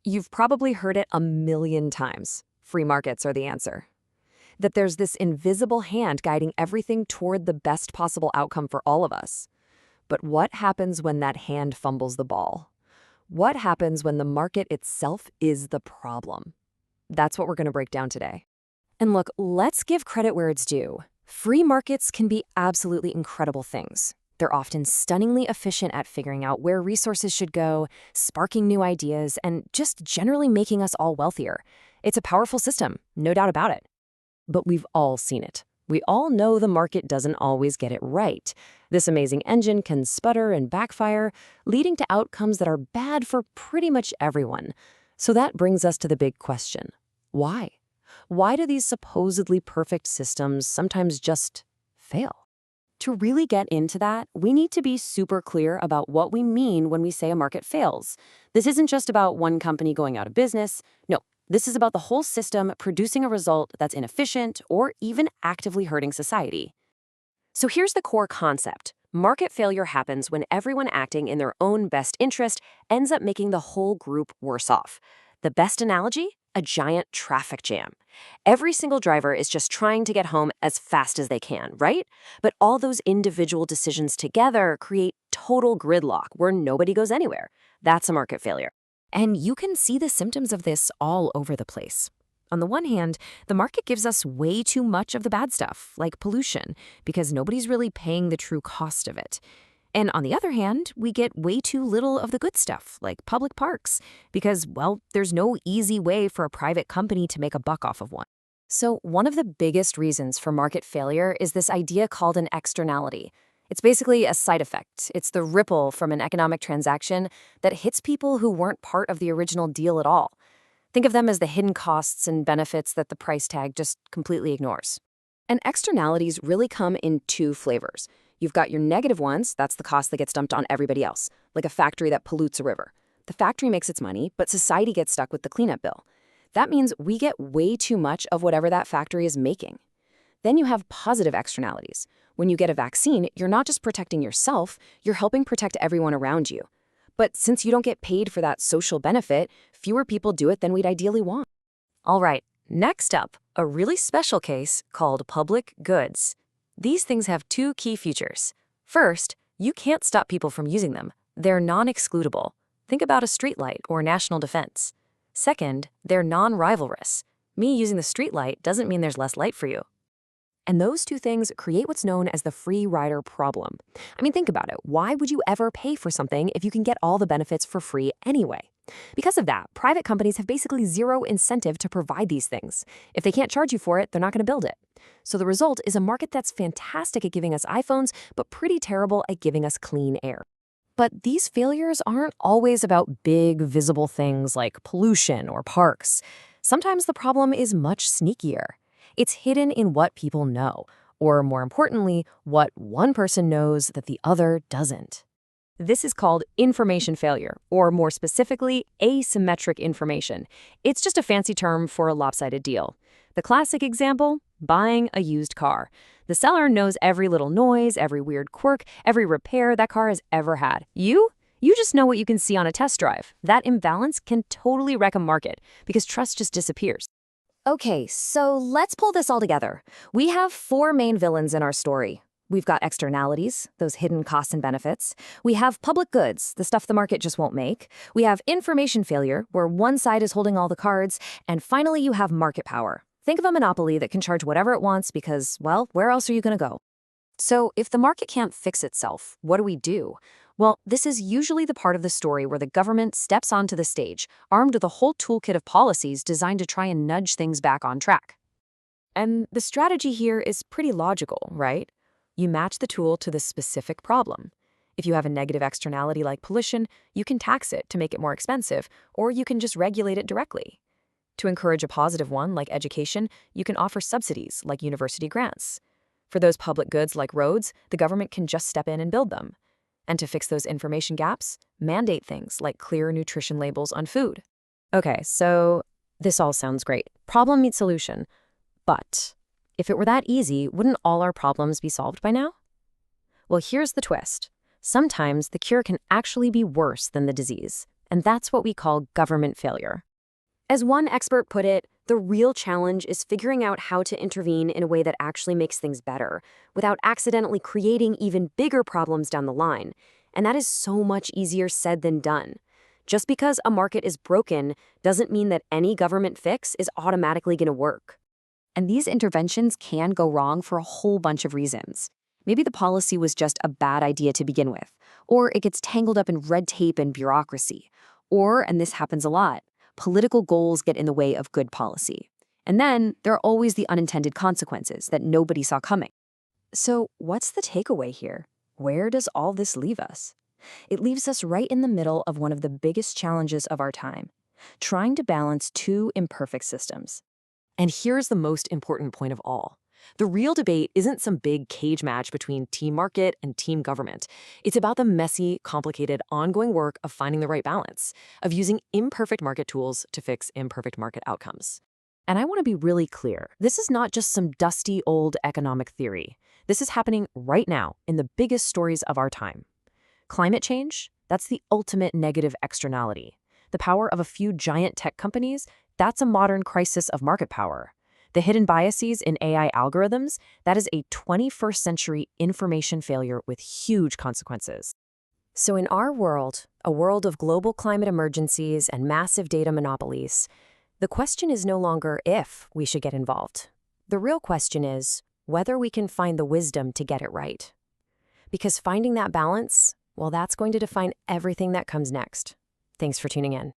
You've probably heard it a million times. Free markets are the answer. That there's this invisible hand guiding everything toward the best possible outcome for all of us. But what happens when that hand fumbles the ball? What happens when the market itself is the problem? That's what we're going to break down today. And look, let's give credit where it's due. Free markets can be absolutely incredible things. They're often stunningly efficient at figuring out where resources should go, sparking new ideas, and just generally making us all wealthier. It's a powerful system, no doubt about it. But we've all seen it. We all know the market doesn't always get it right. This amazing engine can sputter and backfire, leading to outcomes that are bad for pretty much everyone. So that brings us to the big question. Why? Why do these supposedly perfect systems sometimes just fail? To really get into that, we need to be super clear about what we mean when we say a market fails. This isn't just about one company going out of business. No, this is about the whole system producing a result that's inefficient or even actively hurting society. So here's the core concept. Market failure happens when everyone acting in their own best interest ends up making the whole group worse off. The best analogy? A giant traffic jam. Every single driver is just trying to get home as fast as they can, right? But all those individual decisions together create total gridlock where nobody goes anywhere. That's a market failure. And you can see the symptoms of this all over the place. On the one hand, the market gives us way too much of the bad stuff, like pollution, because nobody's really paying the true cost of it. And on the other hand, we get way too little of the good stuff, like public parks, because, well, there's no easy way for a private company to make a buck off of one. So one of the biggest reasons for market failure is this idea called an externality. It's basically a side effect. It's the ripple from an economic transaction that hits people who weren't part of the original deal at all. Think of them as the hidden costs and benefits that the price tag just completely ignores. And externalities really come in two flavors. You've got your negative ones, that's the cost that gets dumped on everybody else, like a factory that pollutes a river. The factory makes its money, but society gets stuck with the cleanup bill. That means we get way too much of whatever that factory is making. Then you have positive externalities. When you get a vaccine, you're not just protecting yourself, you're helping protect everyone around you. But since you don't get paid for that social benefit, fewer people do it than we'd ideally want. All right, next up, a really special case called public goods. These things have two key features. First, you can't stop people from using them. They're non-excludable. Think about a streetlight or national defense. Second, they're non-rivalrous. Me using the streetlight doesn't mean there's less light for you. And those two things create what's known as the free rider problem. I mean, think about it. Why would you ever pay for something if you can get all the benefits for free anyway? Because of that, private companies have basically zero incentive to provide these things. If they can't charge you for it, they're not going to build it. So the result is a market that's fantastic at giving us iPhones, but pretty terrible at giving us clean air. But these failures aren't always about big, visible things like pollution or parks. Sometimes the problem is much sneakier. It's hidden in what people know, or more importantly, what one person knows that the other doesn't. This is called information failure, or more specifically, asymmetric information. It's just a fancy term for a lopsided deal. The classic example, buying a used car. The seller knows every little noise, every weird quirk, every repair that car has ever had. You just know what you can see on a test drive. That imbalance can totally wreck a market because trust just disappears. Okay, so let's pull this all together. We have four main villains in our story. We've got externalities, those hidden costs and benefits. We have public goods, the stuff the market just won't make. We have information failure, where one side is holding all the cards. And finally, you have market power. Think of a monopoly that can charge whatever it wants because, well, where else are you going to go? So if the market can't fix itself, what do we do? Well, this is usually the part of the story where the government steps onto the stage, armed with a whole toolkit of policies designed to try and nudge things back on track. And the strategy here is pretty logical, right? You match the tool to the specific problem. If you have a negative externality like pollution, you can tax it to make it more expensive, or you can just regulate it directly. To encourage a positive one, like education, you can offer subsidies, like university grants. For those public goods like roads, the government can just step in and build them. And to fix those information gaps, mandate things like clear nutrition labels on food. Okay, so this all sounds great. Problem meets solution. But if it were that easy, wouldn't all our problems be solved by now? Well, here's the twist. Sometimes the cure can actually be worse than the disease. And that's what we call government failure. As one expert put it, the real challenge is figuring out how to intervene in a way that actually makes things better, without accidentally creating even bigger problems down the line. And that is so much easier said than done. Just because a market is broken doesn't mean that any government fix is automatically going to work. And these interventions can go wrong for a whole bunch of reasons. Maybe the policy was just a bad idea to begin with, or it gets tangled up in red tape and bureaucracy, or, and this happens a lot, political goals get in the way of good policy. And then there are always the unintended consequences that nobody saw coming. So what's the takeaway here? Where does all this leave us? It leaves us right in the middle of one of the biggest challenges of our time, trying to balance two imperfect systems. And here's the most important point of all. The real debate isn't some big cage match between team market and team government. It's about the messy, complicated, ongoing work of finding the right balance, of using imperfect market tools to fix imperfect market outcomes. And I want to be really clear. This is not just some dusty old economic theory. This is happening right now in the biggest stories of our time. Climate change, that's the ultimate negative externality. The power of a few giant tech companies, that's a modern crisis of market power. The hidden biases in AI algorithms, that is a 21st century information failure with huge consequences. So in our world, a world of global climate emergencies and massive data monopolies, the question is no longer if we should get involved. The real question is whether we can find the wisdom to get it right. Because finding that balance, well, that's going to define everything that comes next. Thanks for tuning in.